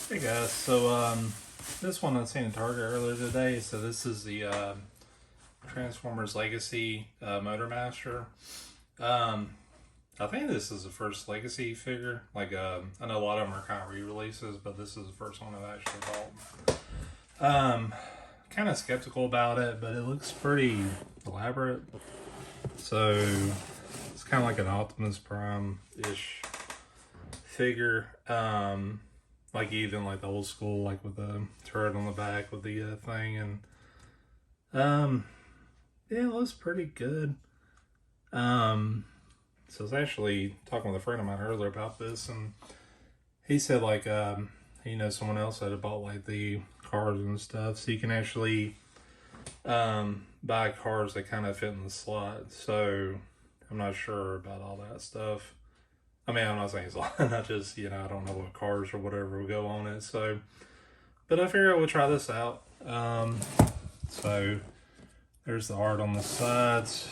Hey guys, so this one I seen at Target earlier today. So this is the Transformers Legacy Motormaster. Um, I think this is the first Legacy figure. Like I know a lot of them are kind of re-releases, but this is the first one I've actually bought. Kind of skeptical about it, but it looks pretty elaborate. So it's kind of like an Optimus Prime-ish figure. Like even like the old school, like with the turret on the back with the thing, and yeah, it looks pretty good. So I was actually talking with a friend of mine earlier about this, and he said like he knows someone else that had bought like the cars and stuff, so you can actually buy cars that kind of fit in the slot. So I'm not sure about all that stuff. I mean, I'm not saying it's not just, I don't know what cars or whatever will go on it. So, but I figured I would try this out. So there's the art on the sides.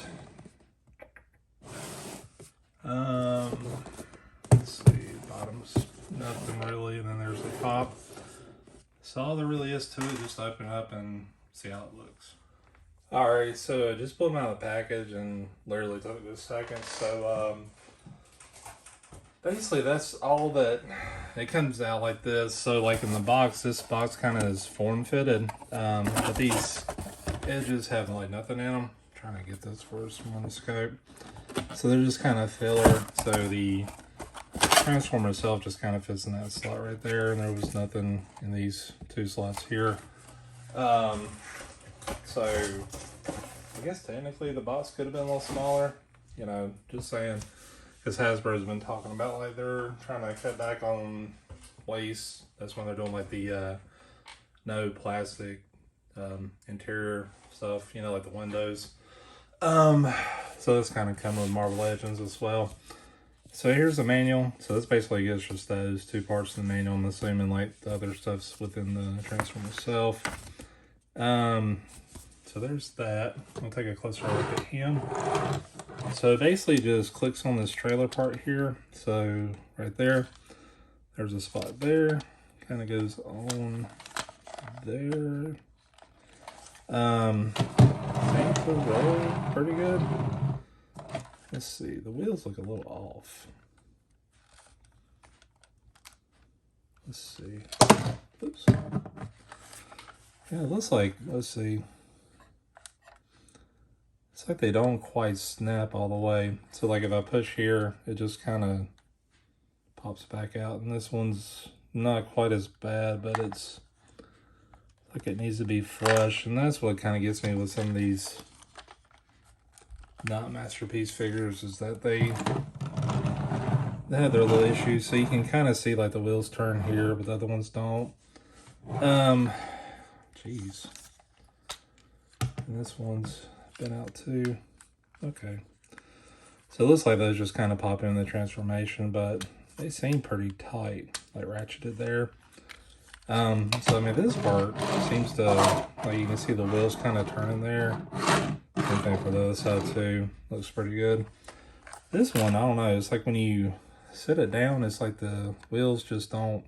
Let's see, bottom's nothing really, and then there's the top. So all there really is to it, just open it up and see how it looks. Alright, so I just pulled them out of the package and literally took this second. So, basically that's all that it comes out like this. So like in the box, this box kind of is form fitted, but these edges have like nothing in them. I'm trying to get this for some on the scope. So they're just kind of filler. So the transformer itself just kind of fits in that slot right there, and there was nothing in these two slots here. So I guess technically the box could have been a little smaller, just saying. Because Hasbro's been talking about like they're trying to cut back on waste. That's when they're doing like the no plastic interior stuff, like the windows. So this kind of come with Marvel Legends as well. So here's the manual. So this basically gives just those two parts of the manual. I'm assuming like the other stuff's within the Transformer itself. So there's that. I'll take a closer look at him. So it basically just clicks on this trailer part here. So right there, there's a spot there. Kind of goes on there. Seems to roll pretty good. Let's see, the wheels look a little off. Let's see. Oops. Yeah, it looks like, let's see. It's like they don't quite snap all the way. So like if I push here, it just kind of pops back out. And this one's not quite as bad, but it's like it needs to be flush. And that's what kind of gets me with some of these not masterpiece figures, is that they have their little issues. So you can kind of see like the wheels turn here, but the other ones don't. Jeez. And this one's been out too. Okay. So it looks like those just kind of pop in the transformation, but they seem pretty tight, like ratcheted there. So I mean, this part seems to, like you can see the wheels kind of turning there. Same thing for the other side too. Looks pretty good. This one, I don't know. It's like when you sit it down, it's like the wheels just don't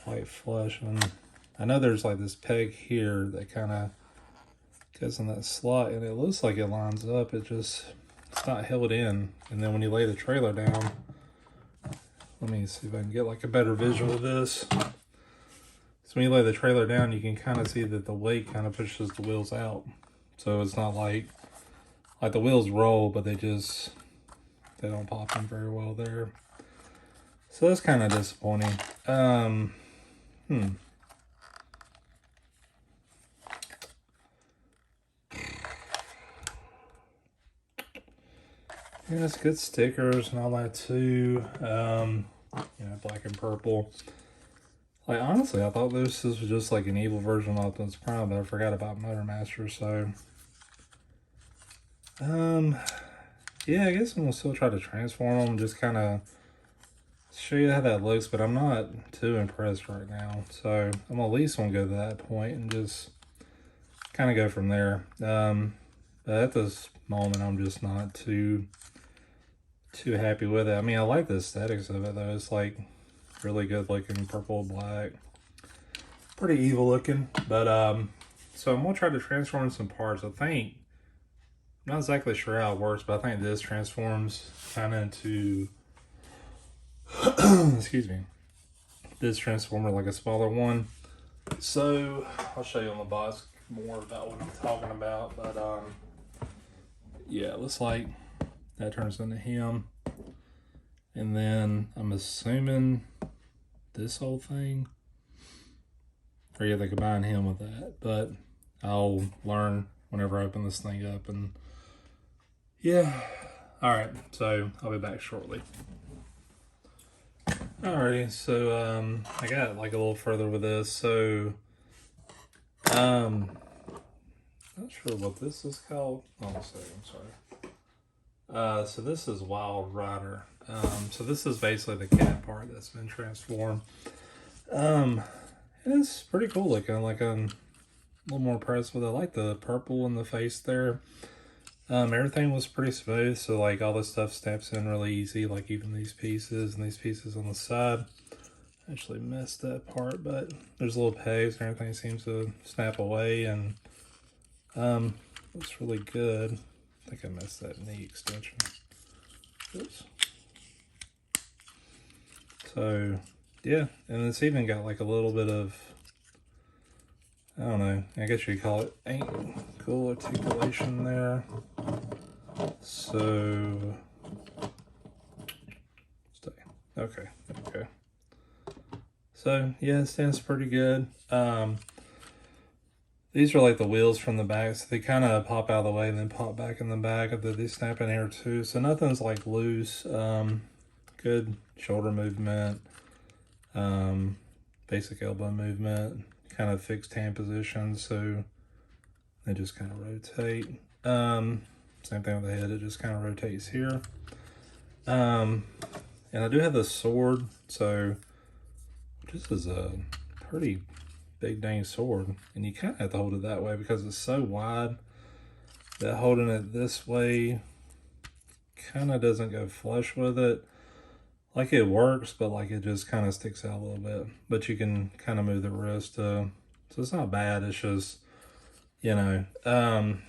quite flush. And I know there's like this peg here that kind of goes in that slot, and it looks like it lines up. It's not held in. And then when you lay the trailer down, let me see if I can get like a better visual of this. So when you lay the trailer down, you can kind of see that the weight kind of pushes the wheels out. So it's not like the wheels roll, but they don't pop in very well there. So that's kind of disappointing. Yeah, it's good stickers and all that too. Black and purple. Like, honestly, I thought this was just like an evil version of Optimus Prime, but I forgot about Motormaster, so. Yeah, I guess I'm gonna still try to transform them, just kind of show you how that looks, but I'm not too impressed right now. So I'm at least gonna go to that point and just kind of go from there. But at this moment, I'm just not too happy with it. I mean, I like the aesthetics of it though. It's like Really good looking, purple, black. Pretty evil looking. But so I'm gonna try to transform some parts. I think, I'm not exactly sure how it works, but I think this transforms kind of into excuse me, this transformer like a smaller one. So I'll show you on the box more about what I'm talking about. But yeah, it looks like that turns into him. And then I'm assuming this whole thing, or yeah, they combine him with that, but I'll learn whenever I open this thing up. And yeah, all right, so I'll be back shortly. Alrighty, so I got like a little further with this. So not sure what this is called. Oh, I'm sorry. So this is Wild Ryder. So this is basically the cat part that's been transformed. And it's pretty cool looking. Like, I'm a little more impressed with it. I like the purple in the face there. Everything was pretty smooth, so like all this stuff snaps in really easy, like even these pieces and these pieces on the side. Actually missed that part, but there's little pegs and everything seems to snap away, and looks really good. I think I missed that knee extension. Oops. So yeah, and it's even got like a little bit of, I don't know, I guess you call it ankle articulation there. So, stay. Okay, there we go. So yeah, it stands pretty good. These are like the wheels from the back, so they kind of pop out of the way and then pop back in the back. They snap in here too, so nothing's like loose. Good shoulder movement, basic elbow movement, kind of fixed hand position, so they just kind of rotate. Same thing with the head, it just kind of rotates here. And I do have the sword, so this is a pretty big dang sword, and you kind of have to hold it that way because it's so wide that holding it this way kind of doesn't go flush with it. Like, it works, but like it just kind of sticks out a little bit. But you can kind of move the wrist, so it's not bad. It's just, you know, and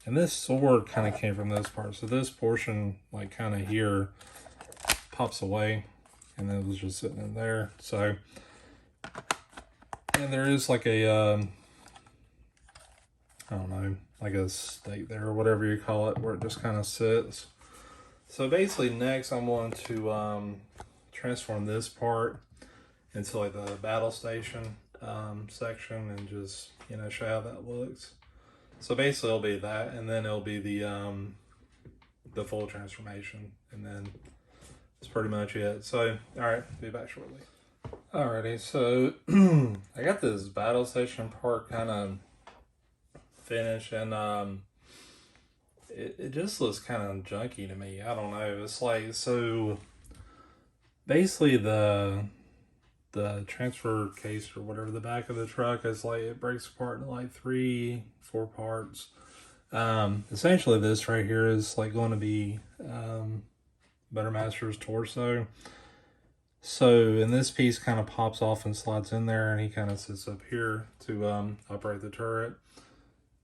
this sword kind of came from this part. So this portion, like kind of here, pops away, and then it was just sitting in there. So, and there is like a, I don't know, like a stake there or whatever you call it, where it just kind of sits. So basically next I'm going to transform this part into like the battle station section and just, you know, show how that looks. So basically it'll be that, and then it'll be the full transformation, and then that's pretty much it. So, all right, be back shortly. Alrighty, so I got this battle station part kind of finished, and it just looks kind of junky to me. I don't know. It's like, so basically the transfer case or whatever, the back of the truck is like, it breaks apart into like 3-4 parts. Essentially this right here is like going to be Motormaster's torso. So, and this piece kind of pops off and slides in there, and he kind of sits up here to operate the turret.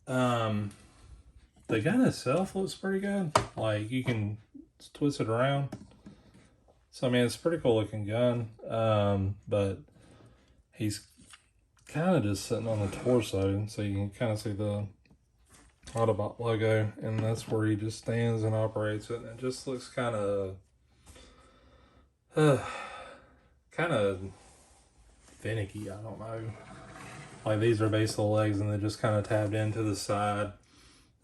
The gun itself looks pretty good. Like, you can twist it around. So, I mean, it's a pretty cool looking gun. But he's kind of just sitting on the torso, so you can kind of see the Autobot logo, and that's where he just stands and operates it. And it just looks kind of finicky, I don't know. Like, these are basically legs, and they're just kind of tabbed into the side.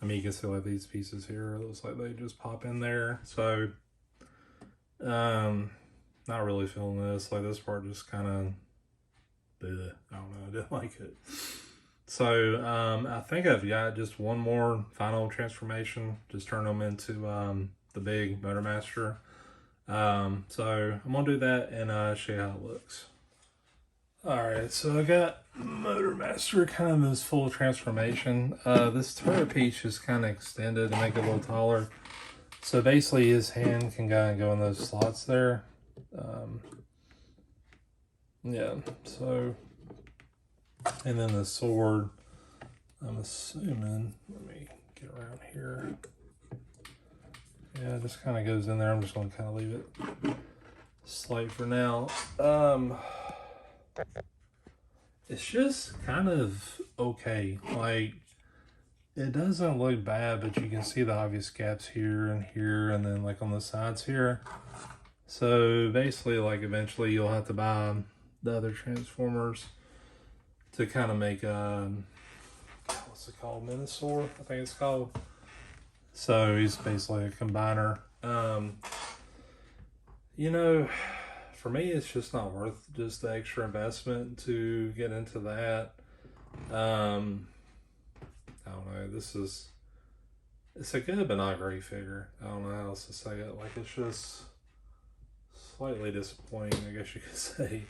I mean, you can see like these pieces here, it looks like they just pop in there. So, not really feeling this. Like, this part just kind of, I don't know, I didn't like it. So, I think I've got just one more final transformation, just turn them into the big Motormaster. So I'm gonna do that and show you how it looks. Alright, so I got Motormaster kind of this full transformation. This turret piece is kind of extended to make it a little taller. So basically his hand can kind of go in those slots there. Yeah, so, and then the sword, I'm assuming, let me get around here. Yeah, it just kind of goes in there. I'm just going to kind of leave it slight for now. It's just kind of okay. Like, it doesn't look bad, but you can see the obvious gaps here, and then like on the sides here. So basically, like, eventually you'll have to buy the other transformers to kind of make what's it called, Minosaur, I think it's called. So he's basically a combiner. You know, for me, it's just not worth just the extra investment to get into that. I don't know. It's a good but not great figure. I don't know how else to say it. Like, it's just slightly disappointing, I guess you could say.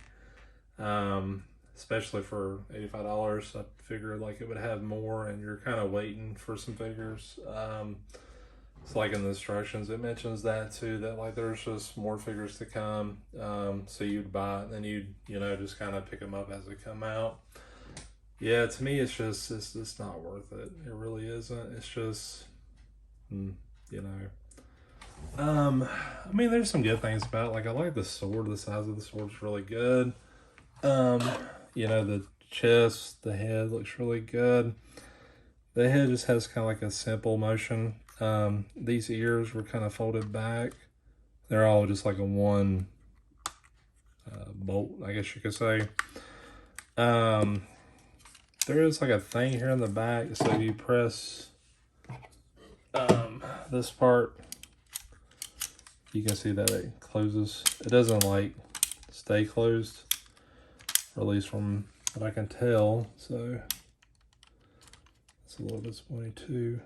Especially for $85. I figured like it would have more, and you're kind of waiting for some figures. It's like in the instructions, it mentions that too, that like there's just more figures to come. So you'd buy it and then you'd, just kind of pick them up as they come out. Yeah, to me, it's just not worth it. It really isn't. It's just, I mean, there's some good things about it. Like, I like the sword. The size of the sword's really good. The chest, the head looks really good. The head just has kind of like a simple motion. These ears were kind of folded back. They're all just like a one bolt, I guess you could say. There is like a thing here in the back, so if you press this part, you can see that it closes. It doesn't like stay closed, or at least from what I can tell, so it's a little disappointing too.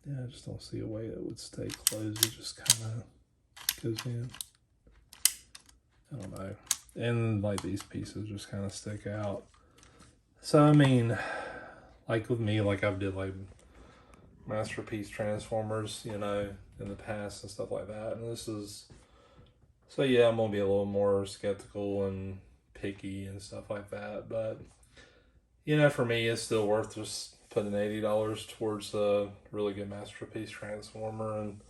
Yeah, I just don't see a way it would stay closed. It just kind of goes in. I don't know. And like these pieces just kind of stick out. So, I mean, like with me, like I've did like Masterpiece Transformers, in the past and stuff like that. And this is, so yeah, I'm going to be a little more skeptical and picky and stuff like that. But, for me, it's still worth just putting $80 towards a really good Masterpiece Transformer. And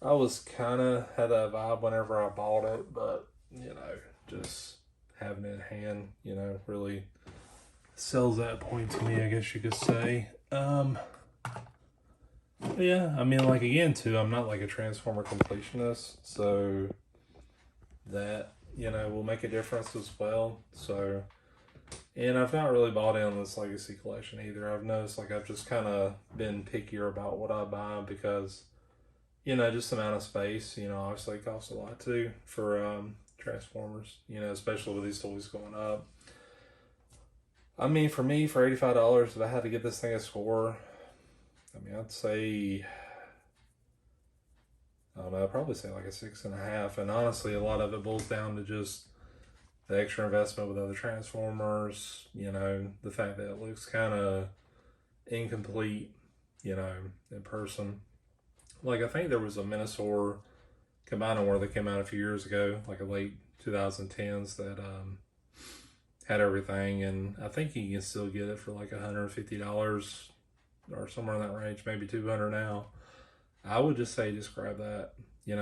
I was kind of had that vibe whenever I bought it, but, just having it in hand, really sells that point to me, I guess you could say. Yeah, I mean, like, again, too, I'm not like a Transformer completionist, so that, will make a difference as well. So, and I've not really bought in on this Legacy collection either. I've noticed, like, I've just kind of been pickier about what I buy because, just the amount of space, obviously it costs a lot too for Transformers, especially with these toys going up. I mean, for me, for $85, if I had to give this thing a score, I mean, I'd say, I don't know, I'd probably say like a 6.5. And honestly, a lot of it boils down to just the extra investment with other Transformers, the fact that it looks kind of incomplete, in person. Like, I think there was a Minosaur Combiner War that came out a few years ago, like a late 2010s, that had everything, and I think you can still get it for like $150 or somewhere in that range, maybe $200 now. I would just say just grab that, get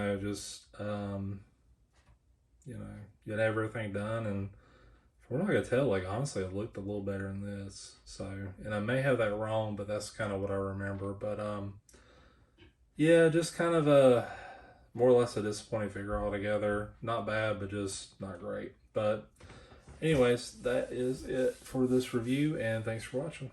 everything done. And from what I could tell, like, honestly, it looked a little better than this. So, and I may have that wrong, but that's kind of what I remember. But yeah, just kind of a more or less a disappointing figure altogether. Not bad, but just not great. But anyways, that is it for this review, and thanks for watching.